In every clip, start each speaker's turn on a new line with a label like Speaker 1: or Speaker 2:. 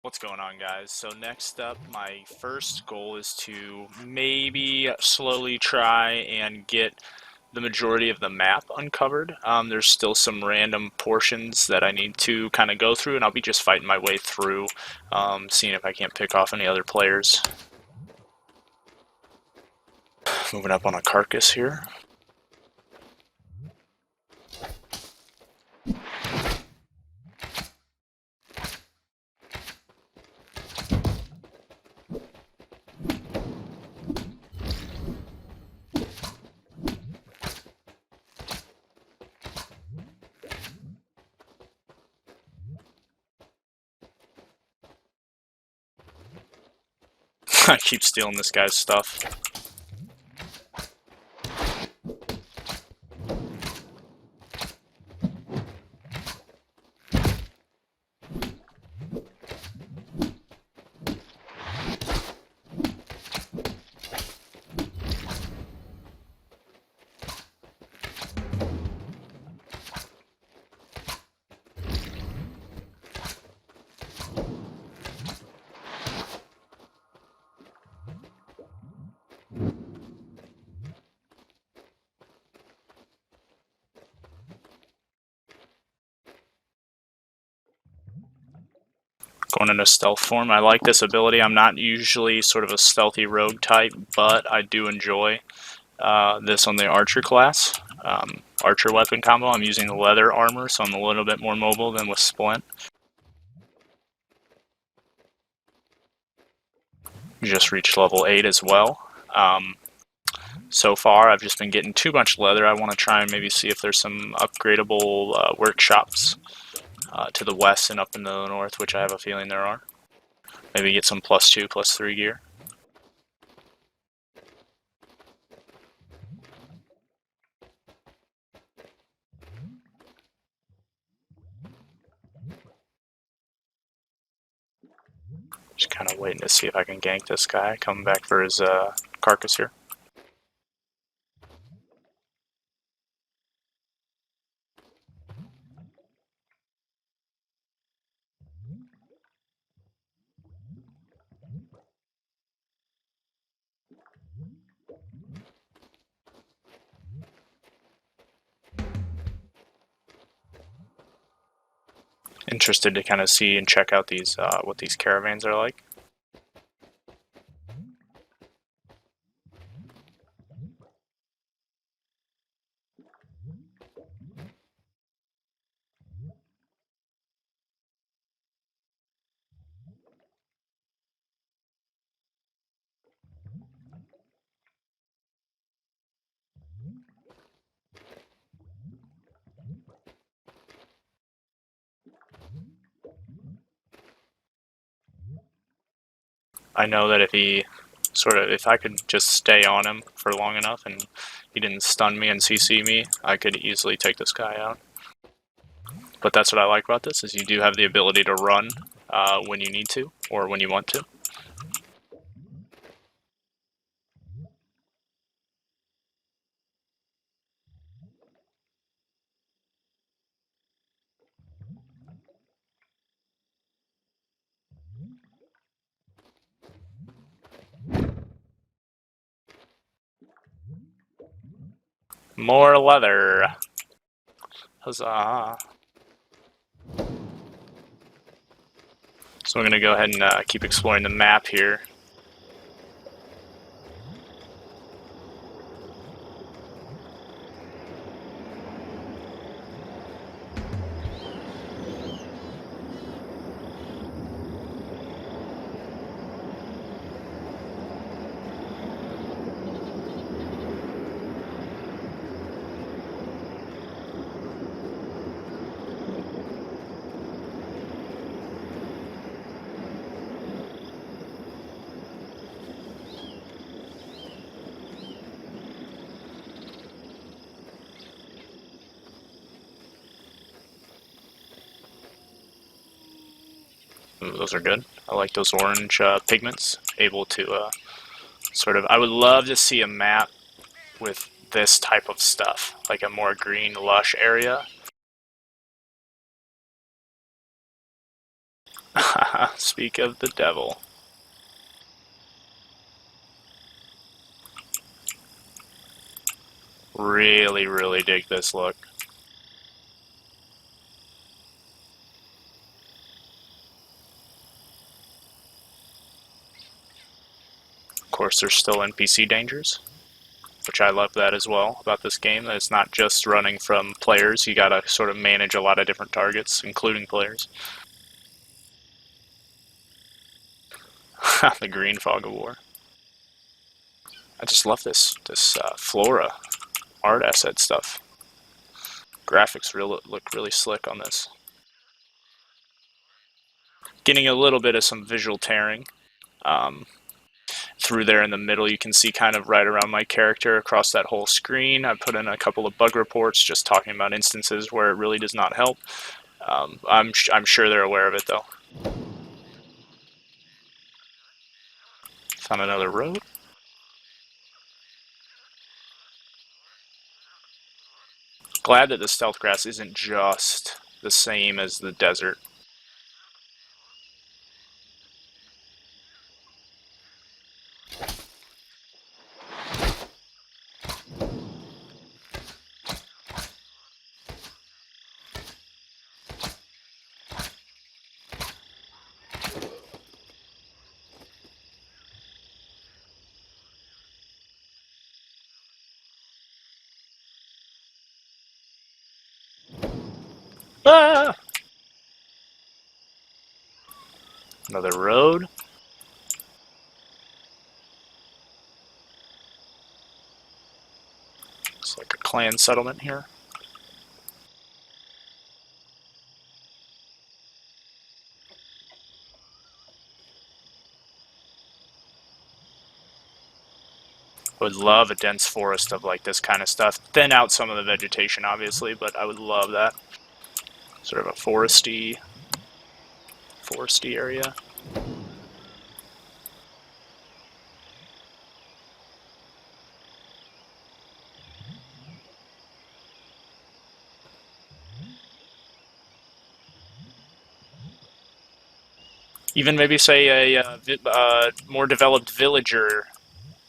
Speaker 1: What's going on, guys? So next up, my first goal is to maybe slowly try and get the majority of the map uncovered. There's still some random portions that I need to kind of go through, and I'll be just fighting my way through, seeing if I can't pick off any other players. Moving up on a carcass here. I keep stealing this guy's stuff. Going into stealth form. I like this ability. I'm not usually sort of a stealthy rogue type, but I do enjoy this on the archer class. Archer weapon combo. I'm using the leather armor, so I'm a little bit more mobile than with Splint. Just reached level 8 as well. So far, I've just been getting too much leather. I want to try and maybe see if there's some upgradable workshops to the west and up into the north, which I have a feeling there are. Maybe get some +2, +3 gear. Just kind of waiting to see if I can gank this guy, coming back for his carcass here. Interested to kind of see and check out these what these caravans are like. I know that if I could just stay on him for long enough and he didn't stun me and CC me, I could easily take this guy out. But that's what I like about this, is you do have the ability to run when you need to, or when you want to. More leather! Huzzah! So I'm going to go ahead and keep exploring the map here. Ooh, those are good. I like those orange pigments. Able to sort of... I would love to see a map with this type of stuff, like a more green, lush area. Speak of the devil. Really, really dig this look. Of course, there's still NPC dangers, which I love that as well about this game. That it's not just running from players. You gotta sort of manage a lot of different targets, including players. The green fog of war. I just love this flora art asset stuff. Graphics look really slick on this. Getting a little bit of some visual tearing. Um, Through there in the middle, you can see kind of right around my character across that whole screen. I put in a couple of bug reports just talking about instances where it really does not help. I'm sure they're aware of it though. Found another road. Glad that the stealth grass isn't just the same as the desert. Ah! Another road. It's like a clan settlement here. I would love a dense forest of like this kind of stuff. Thin out some of the vegetation, obviously, but I would love that. Sort of a foresty area. Even maybe say a more developed villager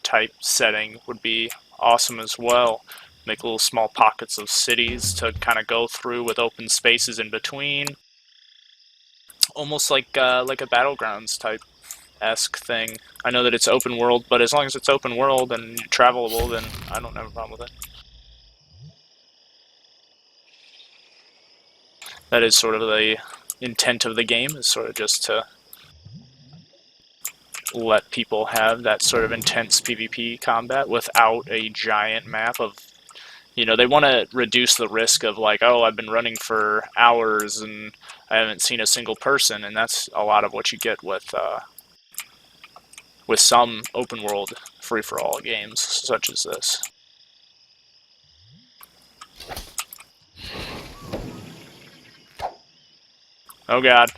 Speaker 1: type setting would be awesome as well. Make little small pockets of cities to kind of go through with open spaces in between, almost like a battlegrounds type esque thing. I know that it's open world, but as long as it's open world and travelable, then I don't have a problem with it. That is sort of the intent of the game, is sort of just to let people have that sort of intense PvP combat without a giant map of, they want to reduce the risk of like, oh, I've been running for hours and I haven't seen a single person, and that's a lot of what you get with some open world free for all games such as this. Oh god.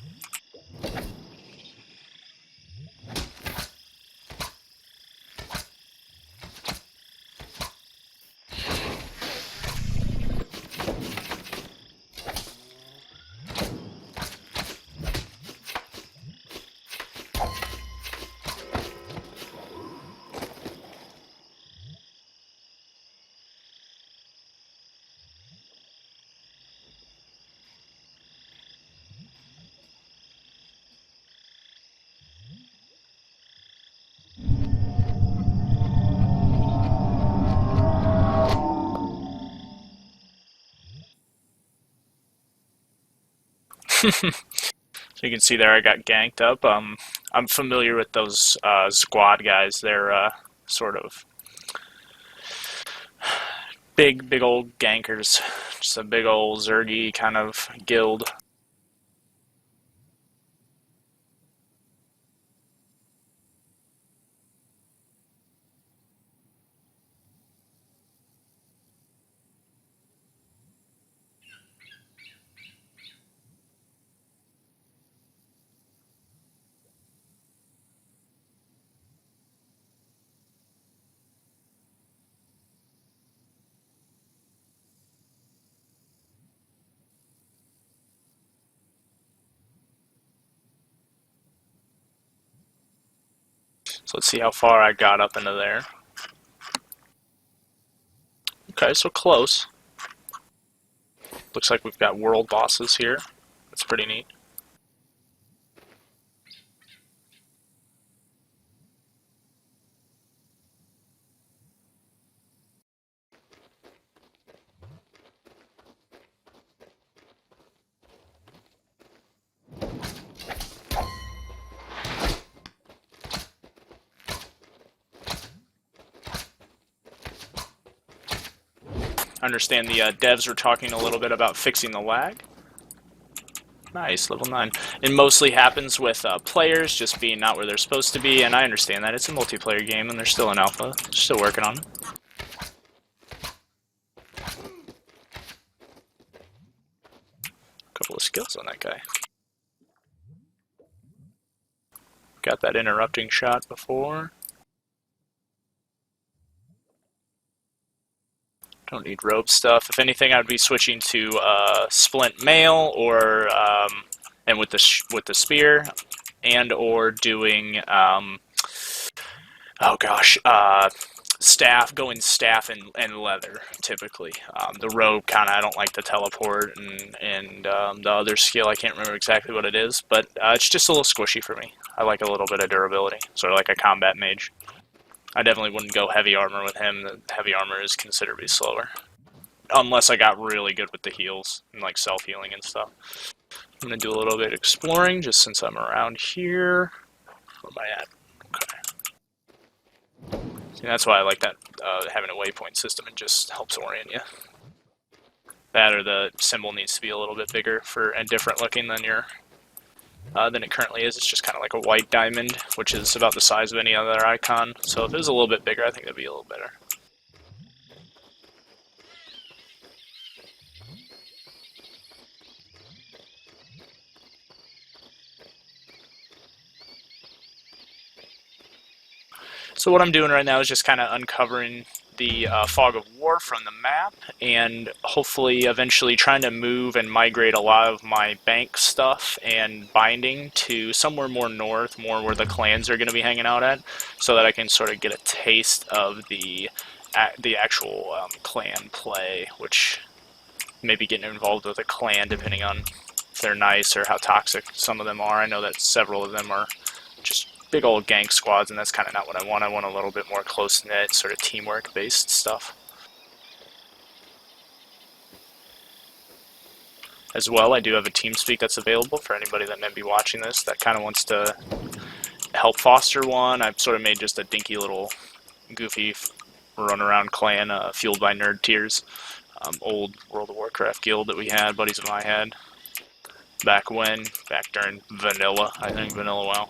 Speaker 1: So you can see there I got ganked up. I'm familiar with those squad guys. They're sort of big old gankers. Just a big old Zergy kind of guild. So let's see how far I got up into there. Okay, so close. Looks like we've got world bosses here. That's pretty neat. I understand the devs were talking a little bit about fixing the lag. Nice, level 9. It mostly happens with players just being not where they're supposed to be, and I understand that. It's a multiplayer game, and they're still in alpha. They're still working on it. Couple of skills on that guy. Got that interrupting shot before. Don't need robe stuff. If anything, I'd be switching to splint mail or and with the spear, and or doing oh gosh, staff, going staff and leather typically. The robe kind of I don't like the teleport, and the other skill I can't remember exactly what it is, but it's just a little squishy for me. I like a little bit of durability, sort of like a combat mage. I definitely wouldn't go heavy armor with him. The heavy armor is considerably slower. Unless I got really good with the heals and like self-healing and stuff. I'm going to do a little bit of exploring just since I'm around here. Where am I at? Okay. See, that's why I like that, having a waypoint system. It just helps orient you. That or the symbol needs to be a little bit bigger and different looking than than it currently is. It's just kind of like a white diamond, which is about the size of any other icon. So if it was a little bit bigger, I think that'd be a little better. So what I'm doing right now is just kind of uncovering the fog of war from the map, and hopefully eventually trying to move and migrate a lot of my bank stuff and binding to somewhere more north, more where the clans are going to be hanging out at, so that I can sort of get a taste of the actual clan play, which maybe getting involved with a clan depending on if they're nice or how toxic some of them are. I know that several of them are just big old gang squads, and that's kind of not what I want. I want a little bit more close-knit, sort of teamwork-based stuff. As well, I do have a TeamSpeak that's available for anybody that may be watching this that kind of wants to help foster one. I've sort of made just a dinky little goofy run-around clan fueled by nerd tears. Old World of Warcraft guild that we had, buddies of mine had. Back during vanilla, I think, vanilla WoW.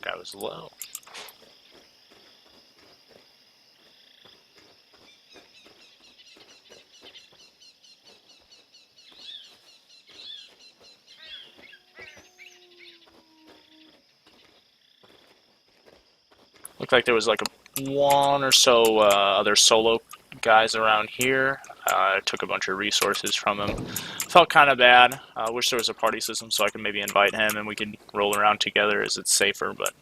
Speaker 1: Guy was low. Looked like there was like one or so other solo guys around here. I took a bunch of resources from him. Felt kind of bad. Wish there was a party system so I could maybe invite him and we could roll around together as it's safer, but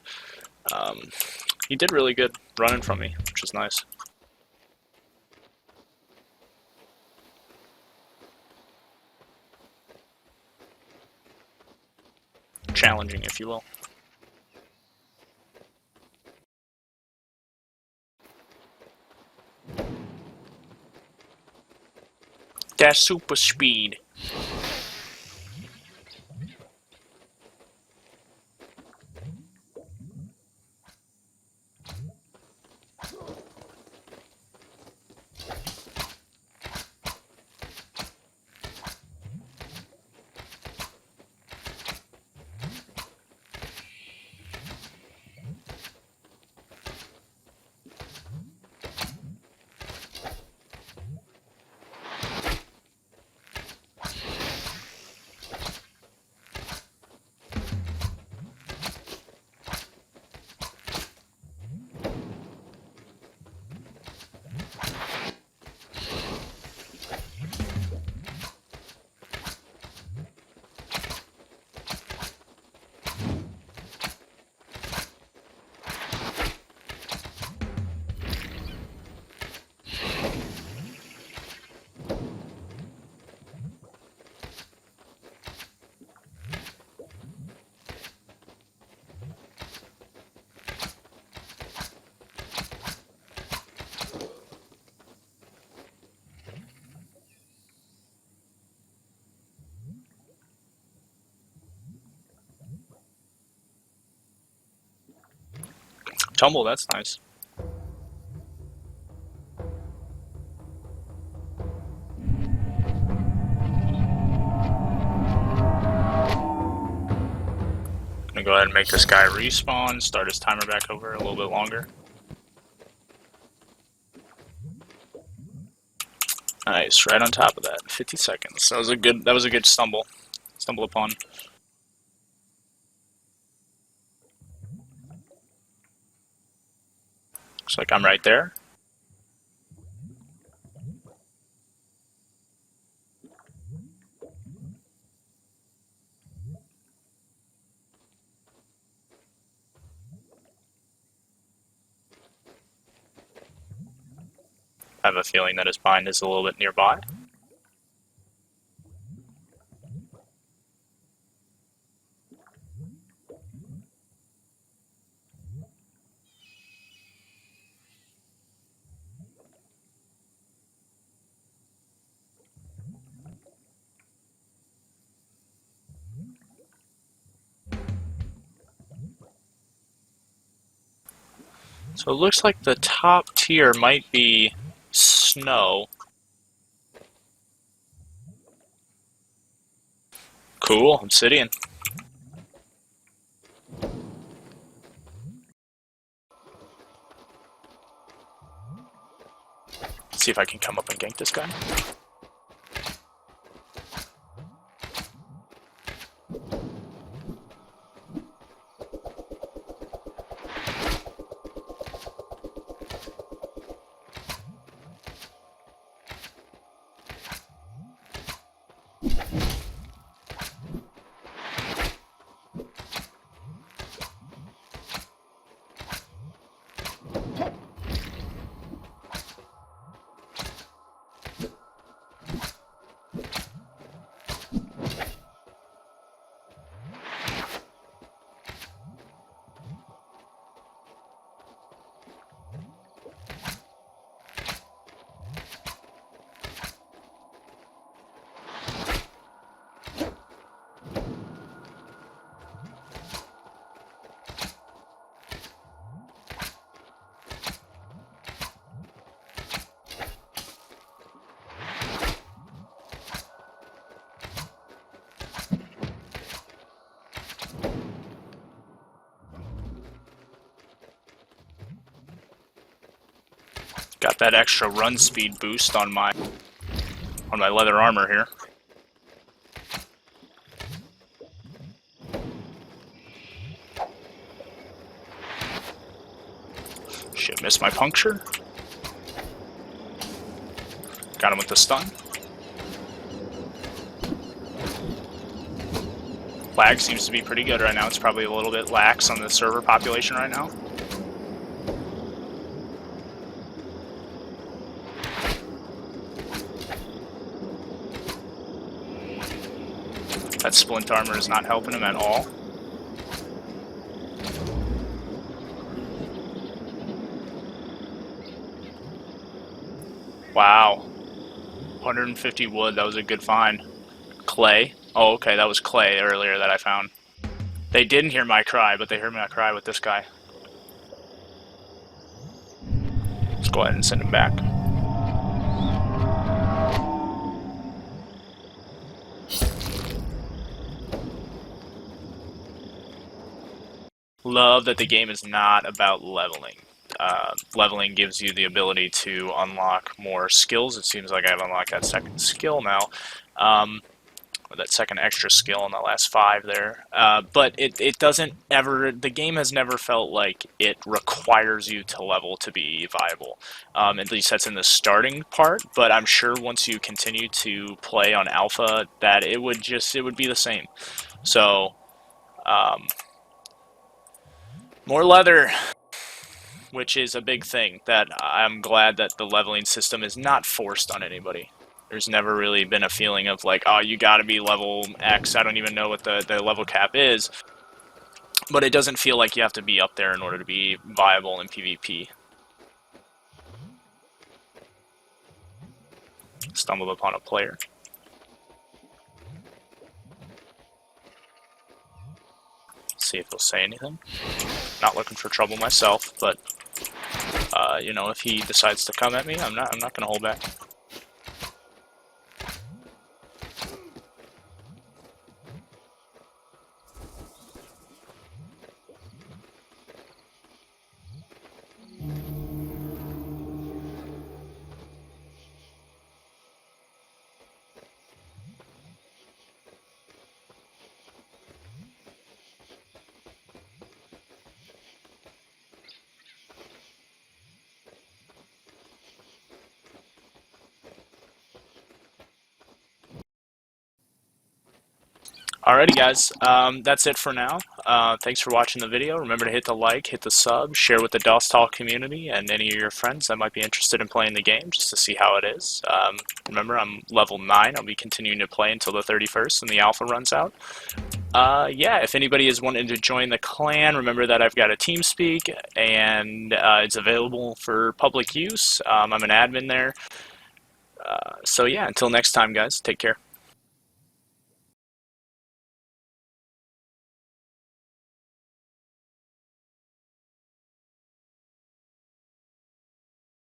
Speaker 1: he did really good running from me, which is nice. Challenging, if you will. That's super speed. Tumble, that's nice. Gonna go ahead and make this guy respawn, start his timer back over a little bit longer. Nice, right on top of that. 50 seconds. That was a good stumble upon. Looks like I'm right there. I have a feeling that his bind is a little bit nearby. So it looks like the top tier might be snow. Cool, obsidian. Let's see if I can come up and gank this guy. Got that extra run speed boost on my leather armor here. Shit, missed my puncture. Got him with the stun. Lag seems to be pretty good right now. It's probably a little bit lax on the server population right now. That splint armor is not helping him at all. Wow. 150 wood, that was a good find. Clay. Oh, okay, that was clay earlier that I found. They didn't hear my cry, but they heard my cry with this guy. Let's go ahead and send him back. Love that the game is not about leveling. Leveling gives you the ability to unlock more skills. It seems like I've unlocked that second skill now. Or that second extra skill in the last 5 there. But it doesn't ever, the game has never felt like it requires you to level to be viable. At least that's in the starting part, but I'm sure once you continue to play on alpha that it would be the same. So, more leather, which is a big thing that I'm glad that the leveling system is not forced on anybody. There's never really been a feeling of like, oh, you gotta be level X. I don't even know what the level cap is. But it doesn't feel like you have to be up there in order to be viable in PvP. Stumbled upon a player. See if they'll say anything. Not looking for trouble myself, but you know, if he decides to come at me, I'm not gonna hold back. Alrighty guys, that's it for now. Thanks for watching the video. Remember to hit the like, hit the sub, share with the DOS Talk community and any of your friends that might be interested in playing the game just to see how it is. Remember, I'm level 9. I'll be continuing to play until the 31st and the alpha runs out. Yeah, if anybody is wanting to join the clan, remember that I've got a TeamSpeak and it's available for public use. I'm an admin there. So yeah, until next time guys, take care.